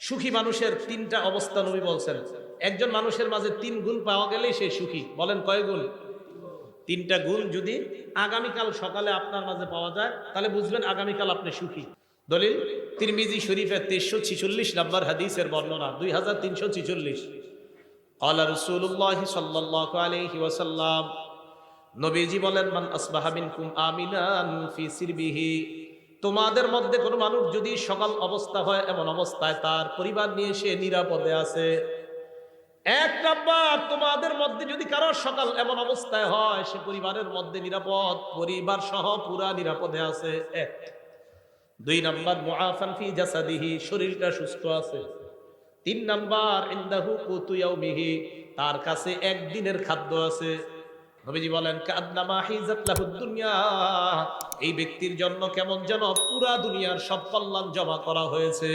সুখী মানুষের তিনটা অবস্থা নবী বলছেন। একজন মানুষের মাঝে তিন গুণ পাওয়া গেলেই সে সুখী। বলেন কয় গুণ? তিনটা গুণ যদি আগামীকাল সকালে আপনার মাঝে পাওয়া যায় তাহলে বুঝবেন আগামীকাল আপনি সুখী। দলিল তিরমিজি শরীফের 346 নম্বর হাদিসের বর্ণনা, 2346। ক্বালা রাসূলুল্লাহ সাল্লাল্লাহু আলাইহি ওয়াসাল্লাম, নবীজি বলেন, মান আসবাহা মিনকুম আমিনান ফি সিরবিহি, তোমাদের মধ্যে কোনো মানুষ যদি সকাল অবস্থা হয় এমন অবস্থায় তার পরিবার নিয়ে সে নিরাপদে আছে। এক নাম্বার, তোমাদের মধ্যে যদি কারোর সকাল এমন অবস্থায় হয় সে পরিবারের মধ্যে নিরাপদ, পরিবার সহ পুরা নিরাপদে আছে। এক। দুই নাম্বার, মুআফান ফি জাসাদিহি, শরীরটা সুস্থ আছে। তিন নাম্বার, ইনদাহু কুতু ইয়াউমিহি, তার কাছে একদিনের খাদ্য আছে। নবীজি বলেন, কান্নামা হিজাত লাহুদ দুনিয়া, এই ব্যক্তির জন্য কেমন যেন পুরা দুনিয়ার সব কল্যাণ জমা করা হয়েছে।